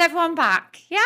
everyone back? Yeah?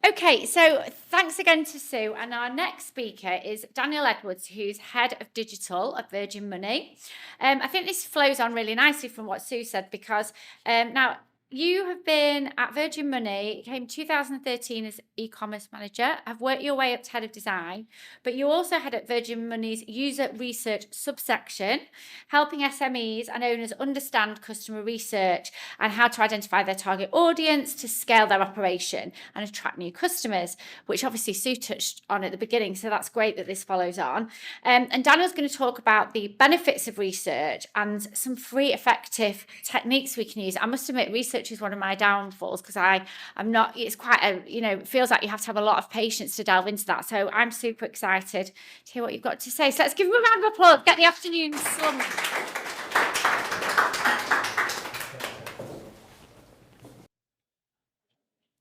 Okay, so thanks again to Sue. And our next speaker is Daniel Edwards, who's head of digital at Virgin Money. I think this flows on really nicely from what Sue said, because now you have been at Virgin Money, you came 2013 as e-commerce manager, have worked your way up to head of design, but you also head at Virgin Money's user research subsection, helping SMEs and owners understand customer research and how to identify their target audience to scale their operation and attract new customers, which obviously Sue touched on at the beginning. So that's great that this follows on. And Daniel's going to talk about the benefits of research and some free effective techniques we can use. I must admit, research is one of my downfalls because I'm not, it's quite a, it feels like you have to have a lot of patience to delve into that. So I'm super excited to hear what you've got to say. So let's give him a round of applause. Get the afternoon sun.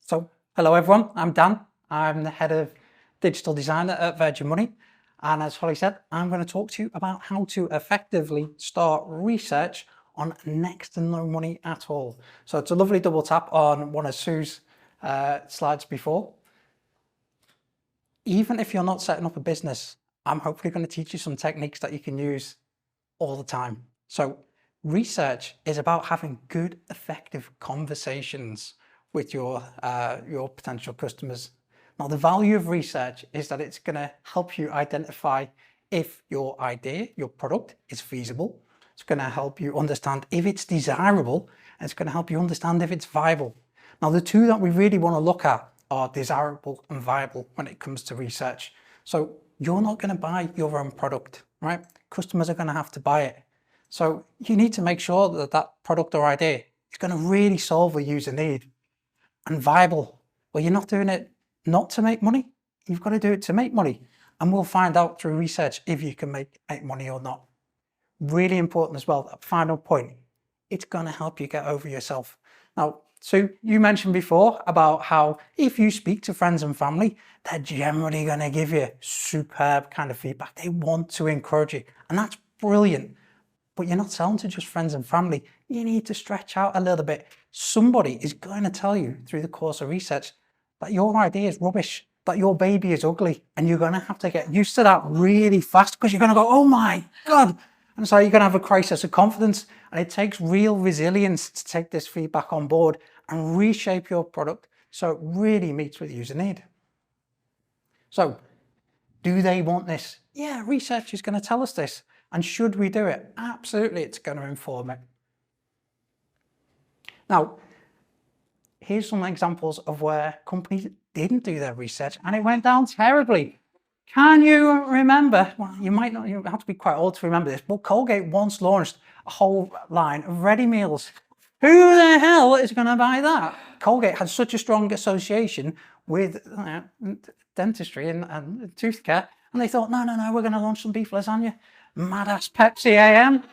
So, hello everyone, I'm Dan. I'm the head of digital design at Virgin Money. And as Holly said, I'm going to talk to you about how to effectively start research on next to no money at all. So it's a lovely double tap on one of Sue's slides before. Even if you're not setting up a business, I'm hopefully going to teach you some techniques that you can use all the time. So research is about having good, effective conversations with your potential customers. Now, the value of research is that it's going to help you identify if your idea, your product is feasible. It's going to help you understand if it's desirable, and it's going to help you understand if it's viable. Now, the two that we really want to look at are desirable and viable when it comes to research. So you're not going to buy your own product, right? Customers are going to have to buy it. So you need to make sure that that product or idea is going to really solve a user need. And viable, well, you're not doing it not to make money. You've got to do it to make money. And we'll find out through research if you can make money or not. Really important as well, that final point, it's going to help you get over yourself. Now, Sue, you mentioned before about how if you speak to friends and family, they're generally going to give you superb kind of feedback. They want to encourage you, and that's brilliant. But you're not selling to just friends and family. You need to stretch out a little bit. Somebody is going to tell you through the course of research that your idea is rubbish, that your baby is ugly, and you're going to have to get used to that really fast because you're going to go, oh my God. And so you're going to have a crisis of confidence, and it takes real resilience to take this feedback on board and reshape your product so it really meets with user need. So do they want this? Yeah, research is going to tell us this. And should we do it? Absolutely, it's going to inform it. Now, here's some examples of where companies didn't do their research and it went down terribly. Can you remember, well, you might not, you have to be quite old to remember this, but Colgate once launched a whole line of ready meals. Who the hell is going to buy that? Colgate had such a strong association with dentistry and tooth care, and they thought, no, we're going to launch some beef lasagna. Mad-ass Pepsi AM.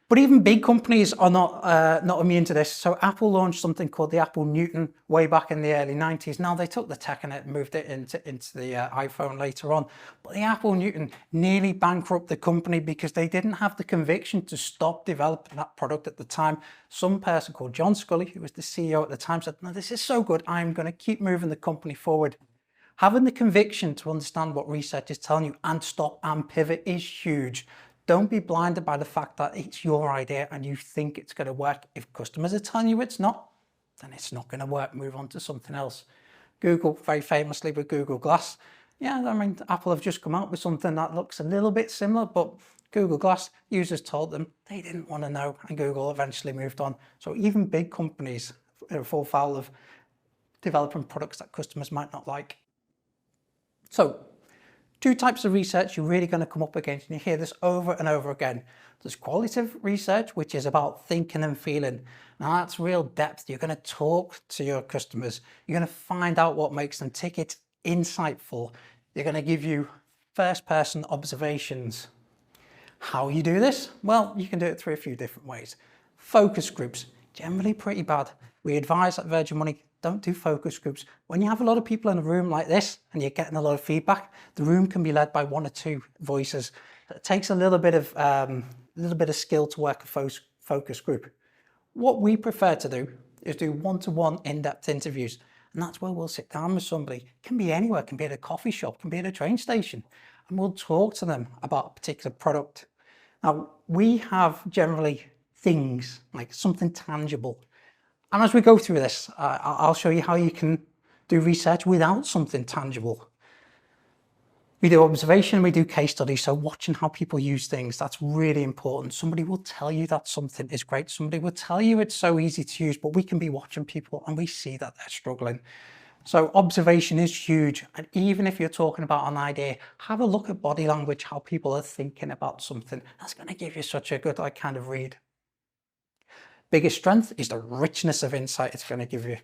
But even big companies are not immune to this. So Apple launched something called the Apple Newton way back in the early 90s. Now they took the tech and it moved it into the iPhone later on. But the Apple Newton nearly bankrupted the company because they didn't have the conviction to stop developing that product at the time. Some person called John Scully, who was the CEO at the time, said, no, this is so good, I'm going to keep moving the company forward. Having the conviction to understand what research is telling you and stop and pivot is huge. Don't be blinded by the fact that it's your idea and you think it's going to work. If customers are telling you it's not, then it's not going to work. Move on to something else. Google, very famously with Google Glass. Yeah, I mean, Apple have just come out with something that looks a little bit similar, but Google Glass, users told them they didn't want to know, and Google eventually moved on. So even big companies fall foul of developing products that customers might not like. So, two types of research you're really going to come up against, and you hear this over and over again. There's qualitative research, which is about thinking and feeling. Now that's real depth. You're going to talk to your customers. You're going to find out what makes them tick. It's insightful. They're going to give you first-person observations. How you do this? Well, you can do it through a few different ways. Focus groups, generally pretty bad. We advise at Virgin Money, don't do focus groups. When you have a lot of people in a room like this and you're getting a lot of feedback, the room can be led by one or two voices. It takes a little bit of skill to work a focus group. What we prefer to do is do one-to-one in-depth interviews. And that's where we'll sit down with somebody. It can be anywhere, it can be at a coffee shop, it can be at a train station, and we'll talk to them about a particular product. Now, we have generally things like something tangible. And as we go through this, I'll show you how you can do research without something tangible. We do observation, we do case studies, so watching how people use things, that's really important. Somebody will tell you that something is great, somebody will tell you it's so easy to use, but we can be watching people and we see that they're struggling. So observation is huge, and even if you're talking about an idea, have a look at body language, how people are thinking about something. That's going to give you such a good kind of read. Biggest strength is the richness of insight it's going to give you.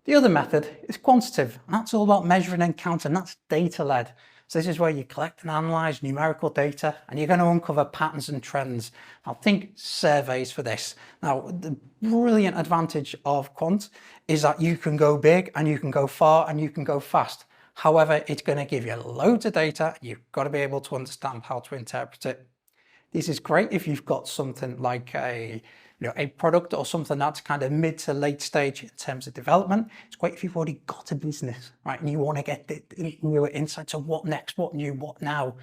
The other method is quantitative, and that's all about measuring and counting. That's data-led. So this is where you collect and analyze numerical data, and you're going to uncover patterns and trends. Now think surveys for this. Now, the brilliant advantage of quant is that you can go big and you can go far and you can go fast. However, it's going to give you loads of data. You've got to be able to understand how to interpret it. This is great if you've got something like a product or something that's kind of mid to late stage in terms of development. It's great if you've already got a business, right? And you want to get the newer insights of what next, what new, what now.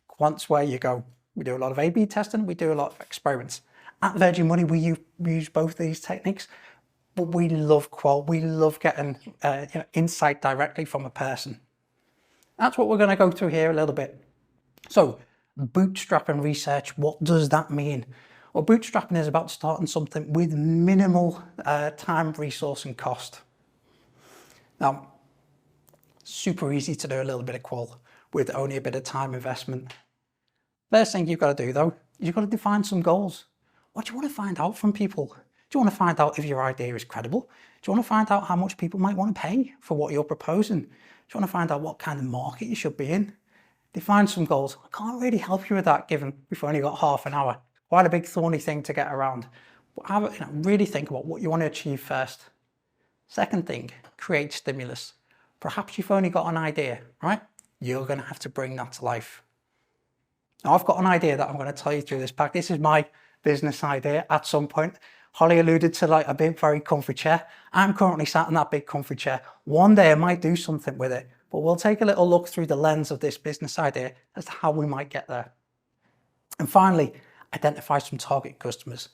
Quant's where you go. We do a lot of A/B testing. We do a lot of experiments. At Virgin Money, we use both these techniques, but we love qual. We love getting insight directly from a person. That's what we're going to go through here a little bit. So, bootstrapping research, what does that mean? Well, bootstrapping is about starting something with minimal time, resource and cost. Now, super easy to do a little bit of qual with only a bit of time investment. First thing you've got to do though, is you've got to define some goals. What do you want to find out from people? Do you want to find out if your idea is credible? Do you want to find out how much people might want to pay for what you're proposing? Do you want to find out what kind of market you should be in? Define some goals. I can't really help you with that given we've only got half an hour. Quite a big thorny thing to get around. But really think about what you want to achieve first. Second thing, create stimulus. Perhaps you've only got an idea, right? You're going to have to bring that to life. Now I've got an idea that I'm going to tell you through this pack. This is my business idea at some point. Holly alluded to like a big, very comfy chair. I'm currently sat in that big comfy chair. One day I might do something with it, but we'll take a little look through the lens of this business idea as to how we might get there. And finally, identify some target customers.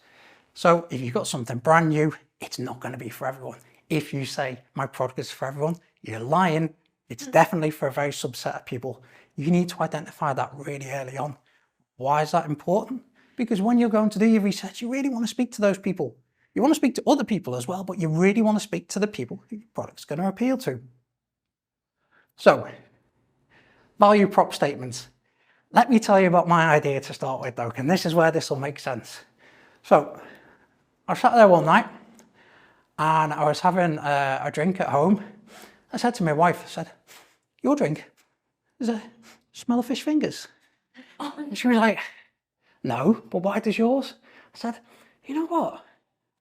So if you've got something brand new, it's not going to be for everyone. If you say my product is for everyone, you're lying. It's definitely for a very subset of people. You need to identify that really early on. Why is that important? Because when you're going to do your research, you really want to speak to those people. You want to speak to other people as well, but you really want to speak to the people who your product's going to appeal to. So, value prop statements. Let me tell you about my idea to start with though, and this is where this will make sense. So, I sat there one night and I was having a drink at home. I said to my wife, I said, your drink, does it smell of fish fingers? And she was like, no, but why does yours? I said, you know what?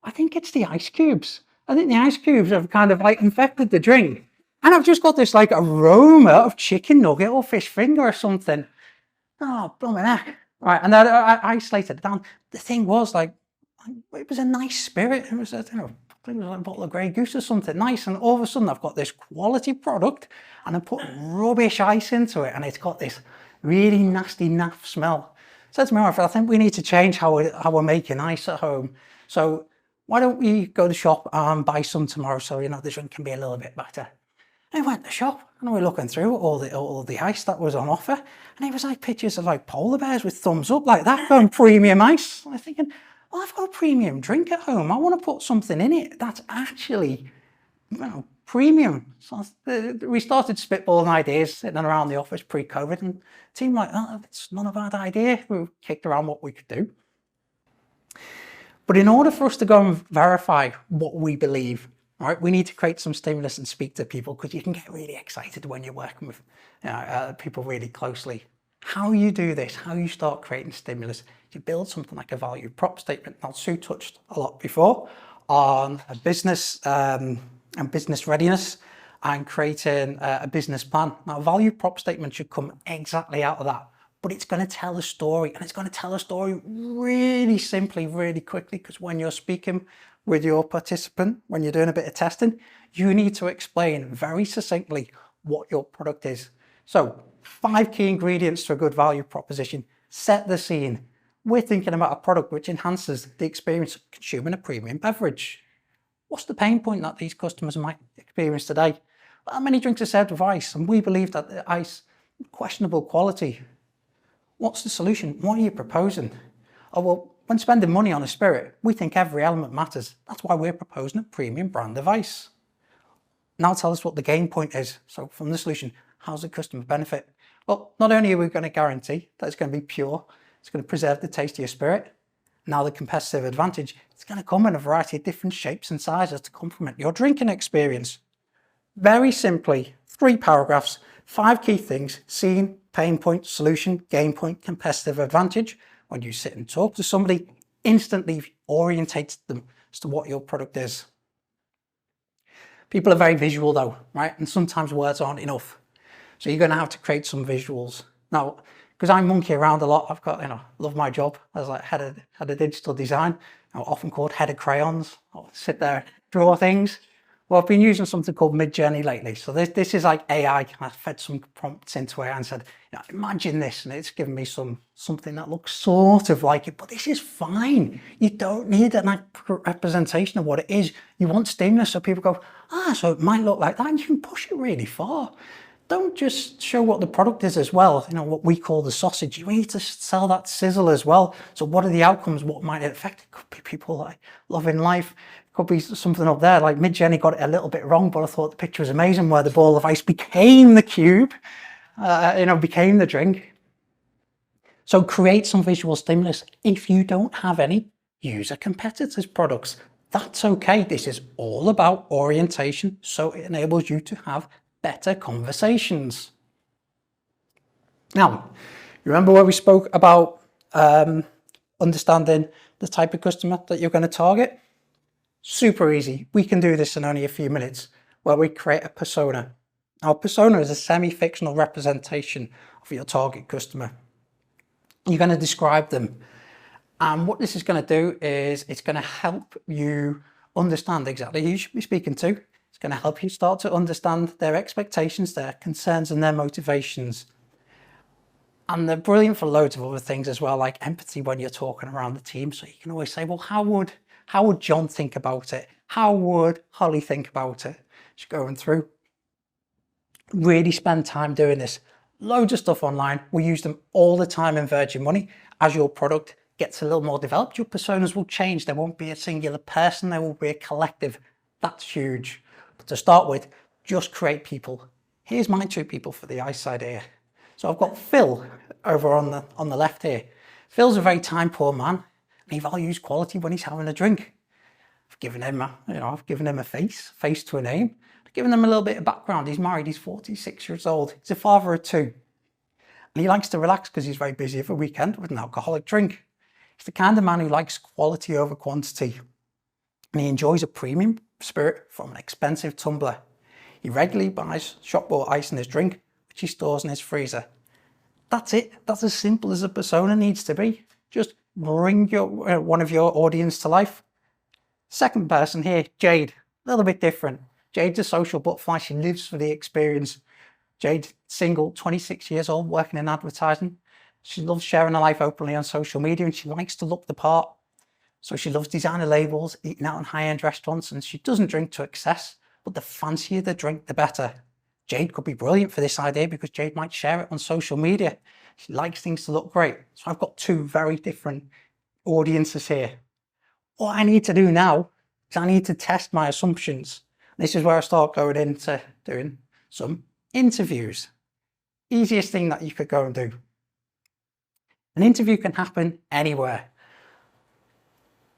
I think it's the ice cubes. I think the ice cubes have kind of like infected the drink. And I've just got this like aroma of chicken nugget or fish finger or something. Oh, blimey heck. Right, and then I isolated it down. The thing was like, it was a nice spirit. It was, I think it was like a bottle of Grey Goose or something nice. And all of a sudden I've got this quality product and I put rubbish ice into it and it's got this really nasty naff smell. I said to my wife, I think we need to change how we're making ice at home. So why don't we go to the shop and buy some tomorrow so, the drink can be a little bit better. And I went to the shop and we were looking through all the ice that was on offer. And it was like pictures of like polar bears with thumbs up like that going premium ice. And I'm thinking, well, I've got a premium drink at home. I want to put something in it that's actually, premium. So we started spitballing ideas sitting around the office pre-COVID and it seemed like, oh, it's not a bad idea. We kicked around what we could do. But in order for us to go and verify what we believe, right, we need to create some stimulus and speak to people because you can get really excited when you're working with people really closely. How you do this, how you start creating stimulus, you build something like a value prop statement. Now, Sue touched a lot before on a business and business readiness and creating a business plan. Now, a value prop statement should come exactly out of that, but it's going to tell a story and it's going to tell a story really simply, really quickly, because when you're speaking with your participant when you're doing a bit of testing, you need to explain very succinctly what your product is. So 5 key ingredients to a good value proposition. Set the scene. We're thinking about a product which enhances the experience of consuming a premium beverage. What's the pain point that these customers might experience today? Well, many drinks are served with ice, and we believe that the ice is questionable quality. What's the solution? What are you proposing? Oh, well, when spending money on a spirit, we think every element matters. That's why we're proposing a premium brand of ice. Now tell us what the gain point is. So from the solution, how's the customer benefit? Well, not only are we going to guarantee that it's going to be pure, it's going to preserve the taste of your spirit. Now the competitive advantage, it's going to come in a variety of different shapes and sizes to complement your drinking experience. Very simply, 3 paragraphs, 5 key things: scene, pain point, solution, gain point, competitive advantage. When you sit and talk to somebody, instantly orientates them as to what your product is. People are very visual though, right? And sometimes words aren't enough. So you're going to have to create some visuals. Now, because I monkey around a lot, I've got, love my job as like head of digital design. I'm often called head of crayons. I'll sit there, draw things. Well, I've been using something called Midjourney lately. So this is like AI. I fed some prompts into AI and said, imagine this. And it's given me something that looks sort of like it, but this is fine. You don't need an accurate representation of what it is. You want stimulus so people go, so it might look like that. And you can push it really far. Don't just show what the product is as well, what we call the sausage. You need to sell that sizzle as well. So what are the outcomes? What might it affect? It could be people like loving life. It could be something up there. Like Midjourney got it a little bit wrong, but I thought the picture was amazing where the ball of ice became the cube, became the drink. So create some visual stimulus. If you don't have any, use a competitor's products. That's okay. This is all about orientation. So it enables you to have better conversations. Now, you remember where we spoke about understanding the type of customer that you're going to target? Super easy. We can do this in only a few minutes, where we create a persona. Our persona is a semi-fictional representation of your target customer. You're going to describe them. And what this is going to do is it's going to help you understand exactly who you should be speaking to. It's going to help you start to understand their expectations, their concerns, and their motivations. And they're brilliant for loads of other things as well, like empathy when you're talking around the team. So you can always say, well, how would John think about it? How would Holly think about it? Just going through. Really spend time doing this. Loads of stuff online. We use them all the time in Virgin Money. As your product gets a little more developed, your personas will change. There won't be a singular person. There will be a collective. That's huge. But to start with, just create people. Here's my 2 people for the ice side here. So I've got Phil over on the left here. Phil's a very time poor man, and he values quality when he's having a drink. I've given him a face to a name. I've given him a little bit of background. He's married. He's 46 years old. He's a father of 2, and he likes to relax because he's very busy for a weekend with an alcoholic drink. He's the kind of man who likes quality over quantity, and he enjoys a premium spirit from an expensive tumbler. He regularly buys shop-bought ice in his drink, which he stores in his freezer. That's it. That's as simple as a persona needs to be. Just bring one of your audience to life. Second person here, Jade. A little bit different. Jade's a social butterfly. She lives for the experience. Jade's single, 26 years old, working in advertising. She loves sharing her life openly on social media, and she likes to look the part. So she loves designer labels, eating out in high-end restaurants, and she doesn't drink to excess, but the fancier the drink, the better. Jade could be brilliant for this idea because Jade might share it on social media. She likes things to look great. So I've got 2 very different audiences here. What I need to do now is I need to test my assumptions. This is where I start going into doing some interviews. Easiest thing that you could go and do. An interview can happen anywhere.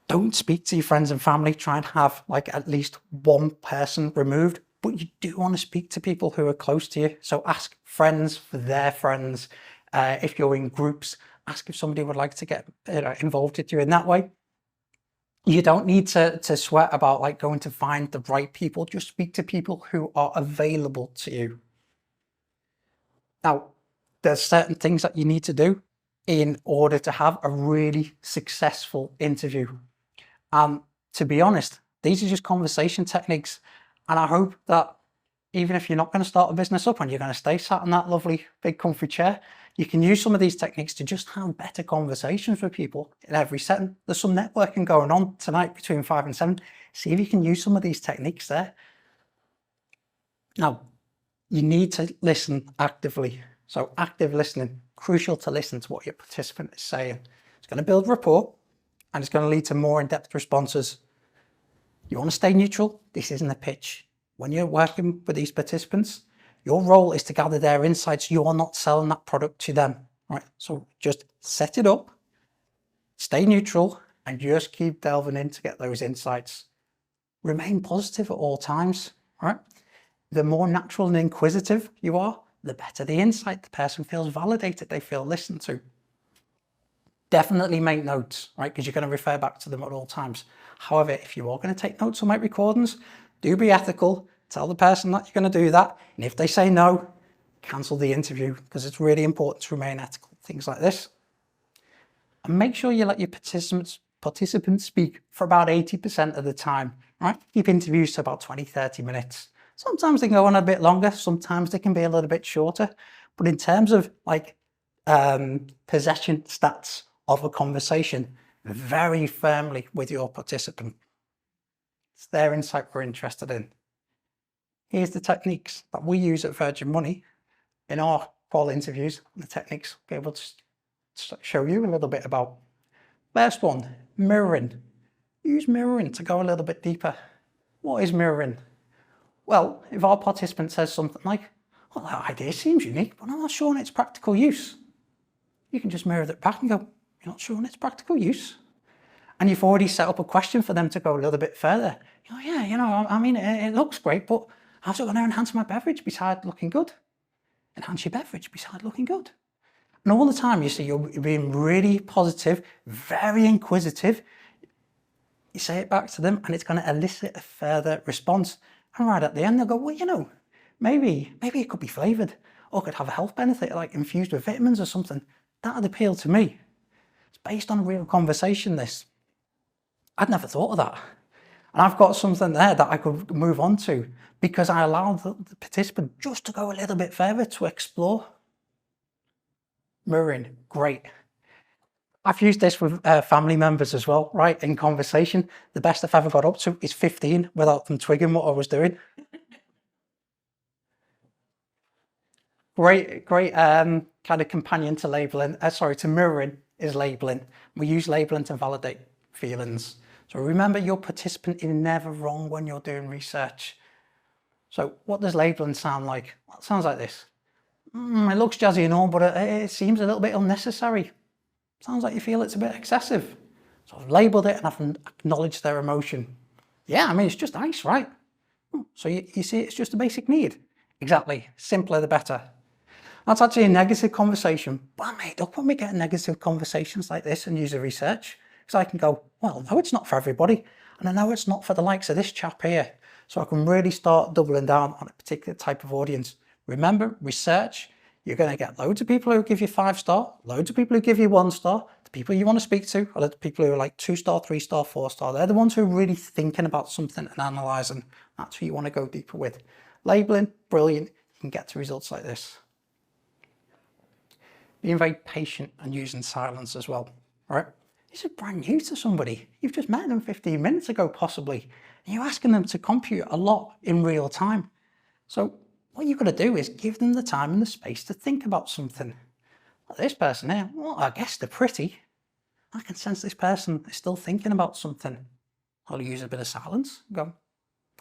Don't speak to your friends and family. Try and have like at least 1 person removed, but you do want to speak to people who are close to you. So ask friends for their friends. If you're in groups, ask if somebody would like to get involved with you in that way. You don't need to sweat about like going to find the right people. Just speak to people who are available to you. Now, there's certain things that you need to do in order to have a really successful interview. to be honest, these are just conversation techniques. And I hope that even if you're not going to start a business up and you're going to stay sat in that lovely big comfy chair, you can use some of these techniques to just have better conversations with people in every setting. There's some networking going on tonight between 5 and 7. See if you can use some of these techniques there. Now, you need to listen actively. So active listening, crucial to listen to what your participant is saying. It's going to build rapport and it's going to lead to more in-depth responses. You want to stay neutral. This isn't a pitch. When you're working with these participants, your role is to gather their insights. You are not selling that product to them, right? So just set it up, stay neutral, and just keep delving in to get those insights. Remain positive at all times, right? The more natural and inquisitive you are, the better the insight. The person feels validated, they feel listened to. Definitely make notes, right? Because you're going to refer back to them at all times. However, if you are going to take notes or make recordings, do be ethical. Tell the person that you're going to do that. And if they say no, cancel the interview, because it's really important to remain ethical. Things like this. And make sure you let your participants speak for about 80% of the time, right? Keep interviews to about 20, 30 minutes. Sometimes they can go on a bit longer. Sometimes they can be a little bit shorter. But in terms of like possession stats of a conversation, very firmly with your participant. It's their insight we're interested in. Here's the techniques that we use at Virgin Money in our call interviews. The techniques we'll be able to show you a little bit about. First one, mirroring. Use mirroring to go a little bit deeper. What is mirroring? Well, if our participant says something like, well, that idea seems unique, but I'm not sure on its practical use. You can just mirror that back and go, you're not sure on its practical use? And you've already set up a question for them to go a little bit further. You go, yeah, I mean, it looks great, but how's it going to enhance my beverage besides looking good? Enhance your beverage besides looking good. And all the time, you see, you're being really positive, very inquisitive. You say it back to them and it's going to elicit a further response. And right at the end, they'll go, well, maybe it could be flavored or could have a health benefit, like infused with vitamins or something. That'd appeal to me. It's based on a real conversation, this. I'd never thought of that. And I've got something there that I could move on to because I allowed the participant just to go a little bit further to explore. Mirroring, great. I've used this with family members as well, right? In conversation, the best I've ever got up to is 15 without them twigging what I was doing. Great kind of companion to labeling, to mirroring is labeling. We use labeling to validate feelings. So remember, your participant is never wrong when you're doing research. So what does labeling sound like? Well, it sounds like this. It looks jazzy and all, but it seems a little bit unnecessary. Sounds like you feel it's a bit excessive. So I've labelled it and I've acknowledged their emotion. Yeah, I mean, it's just ice, right? So you see, it's just a basic need. Exactly. Simpler the better. That's actually a negative conversation. But I'm made up when we get negative conversations like this and use the research. Because I can go, well, no, it's not for everybody. And I know it's not for the likes of this chap here. So I can really start doubling down on a particular type of audience. Remember, research, you're going to get loads of people who give you 5-star, loads of people who give you 1-star. The people you want to speak to are the people who are like 2-star, 3-star, 4-star. They're the ones who are really thinking about something and analysing. That's who you want to go deeper with. Labeling, brilliant. You can get to results like this. Being very patient and using silence as well, all right? This is brand new to somebody. You've just met them 15 minutes ago, possibly. And you're asking them to compute a lot in real time. So what you've got to do is give them the time and the space to think about something. Like this person here, well, I guess they're pretty. I can sense this person is still thinking about something. I'll use a bit of silence and go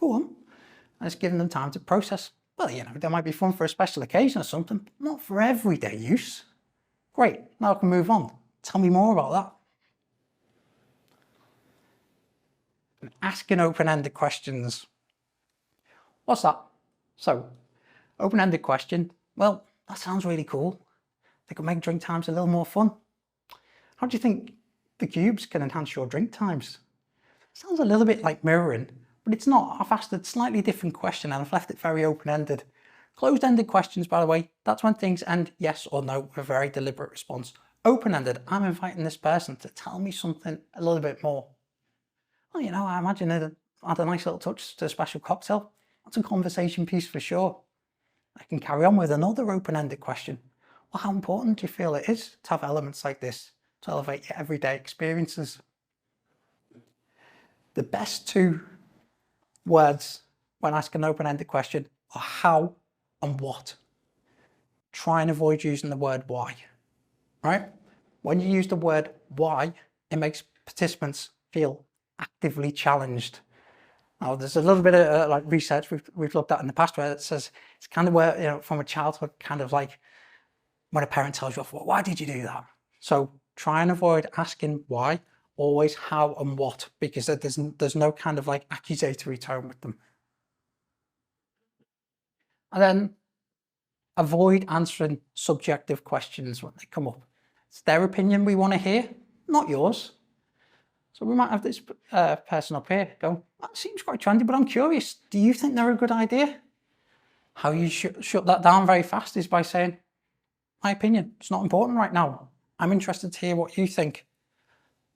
on. And it's giving them time to process. Well, they might be fun for a special occasion or something, not for everyday use. Great, now I can move on. Tell me more about that. And asking open-ended questions. What's that? So, open-ended question, well, that sounds really cool. They could make drink times a little more fun. How do you think the cubes can enhance your drink times? Sounds a little bit like mirroring, but it's not. I've asked a slightly different question and I've left it very open-ended. Closed-ended questions, by the way, that's when things end yes or no with a very deliberate response. Open-ended, I'm inviting this person to tell me something a little bit more. Well, I imagine it add a nice little touch to a special cocktail. That's a conversation piece for sure. I can carry on with another open-ended question. Well, how important do you feel it is to have elements like this to elevate your everyday experiences? The best two words when asking an open-ended question are how and what. Try and avoid using the word why, right? When you use the word why, it makes participants feel actively challenged. Now, there's a little bit of like research we've looked at in the past where it says it's kind of where, from a childhood, kind of like when a parent tells you off, well, why did you do that? So try and avoid asking why, always how and what, because there's no kind of like accusatory tone with them. And then avoid answering subjective questions when they come up. It's their opinion we want to hear, not yours. So we might have this person up here go, that seems quite trendy, but I'm curious, do you think they're a good idea? How you shut that down very fast is by saying, my opinion, it's not important right now. I'm interested to hear what you think.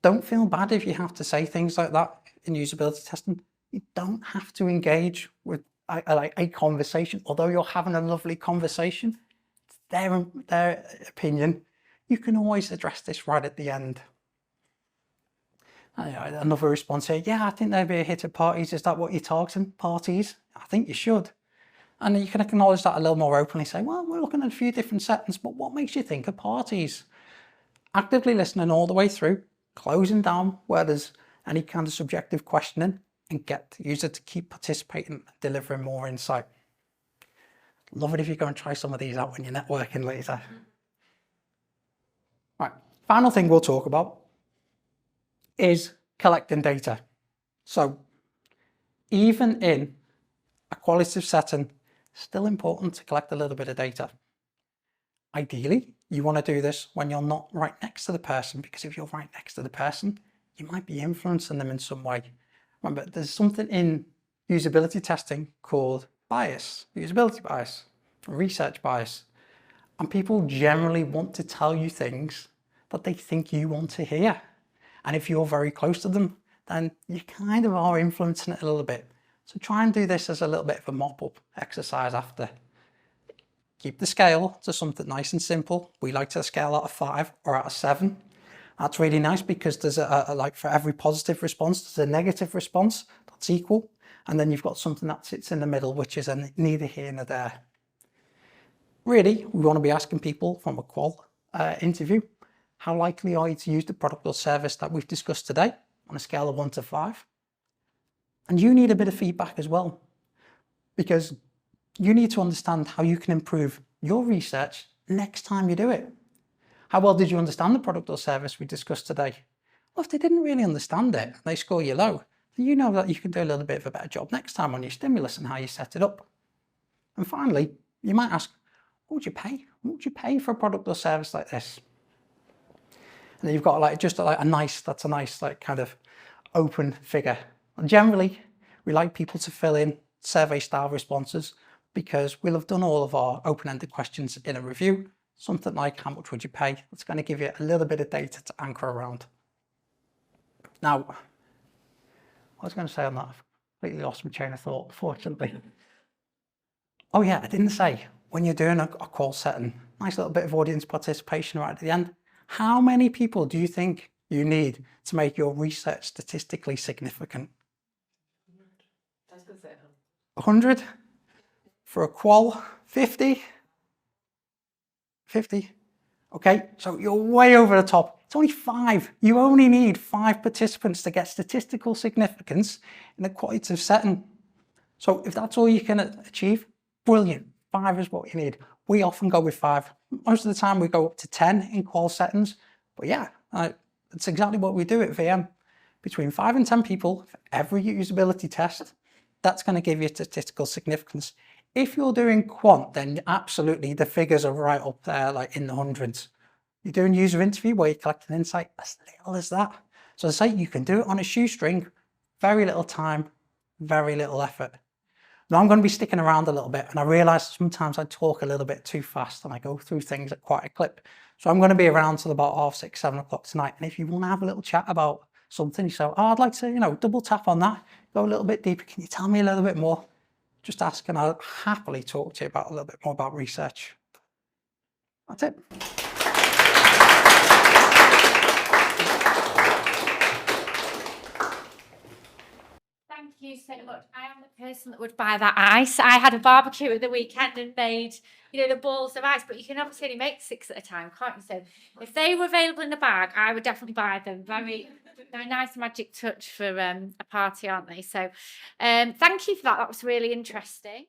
Don't feel bad if you have to say things like that in usability testing. You don't have to engage with a conversation, although you're having a lovely conversation. It's their opinion. You can always address this right at the end. Another response here, yeah, I think there'd be a hit at parties. Is that what you're targeting? Parties? I think you should. And you can acknowledge that a little more openly, say, well, we're looking at a few different settings, but what makes you think of parties? Actively listening all the way through, closing down where there's any kind of subjective questioning, and get the user to keep participating and delivering more insight. Love it if you go and try some of these out when you're networking later. Right, final thing we'll talk about is collecting data. So even in a qualitative setting, still important to collect a little bit of data. Ideally, you want to do this when you're not right next to the person, because if you're right next to the person, you might be influencing them in some way. Remember, there's something in usability testing called bias, usability bias, research bias. And people generally want to tell you things that they think you want to hear. And if you're very close to them, then you kind of are influencing it a little bit. So try and do this as a little bit of a mop-up exercise after. Keep the scale to something nice and simple. We like to scale out of 5 or out of 7. That's really nice because there's like for every positive response, there's a negative response that's equal. And then you've got something that sits in the middle, which is neither here nor there. Really, we want to be asking people from a qual interview, how likely are you to use the product or service that we've discussed today on a scale of 1 to 5? And you need a bit of feedback as well, because you need to understand how you can improve your research next time you do it. How well did you understand the product or service we discussed today? Well, if they didn't really understand it, they score you low, then you know that you can do a little bit of a better job next time on your stimulus and how you set it up. And finally, you might ask, what would you pay? What would you pay for a product or service like this? And then you've got a nice like kind of open figure. And generally, we like people to fill in survey style responses because we'll have done all of our open-ended questions in a review. Something like how much would you pay? That's going to give you a little bit of data to anchor around. Now, what I was going to say on that, I've completely lost my chain of thought, fortunately. Oh yeah, I didn't say, when you're doing a call setting, nice little bit of audience participation right at the end. How many people do you think you need to make your research statistically significant? 100? For a qual, 50? 50? Okay, so you're way over the top. It's only 5. You only need 5 participants to get statistical significance in a qualitative setting. So if that's all you can achieve, brilliant. 5 is what you need. We often go with 5. Most of the time we go up to 10 in qual settings. But yeah, that's exactly what we do at VM. Between 5 and 10 people for every usability test, that's going to give you statistical significance. If you're doing quant, then absolutely the figures are right up there, like in the hundreds. You're doing user interview where you're collecting insight, as little as that. So as I say, you can do it on a shoestring, very little time, very little effort. Now I'm going to be sticking around a little bit, and I realize sometimes I talk a little bit too fast and I go through things at quite a clip. So I'm going to be around till about 6:30, 7 o'clock tonight. And if you want to have a little chat about something, you say, oh, I'd like to, double tap on that, go a little bit deeper. Can you tell me a little bit more? Just ask, and I'll happily talk to you about a little bit more about research. That's it. Thank you so much. I am the person that would buy that ice. I had a barbecue at the weekend and made, the balls of ice, but you can obviously only make 6 at a time, can't you? So if they were available in a bag, I would definitely buy them. They're a nice magic touch for a party, aren't they? So thank you for that. That was really interesting.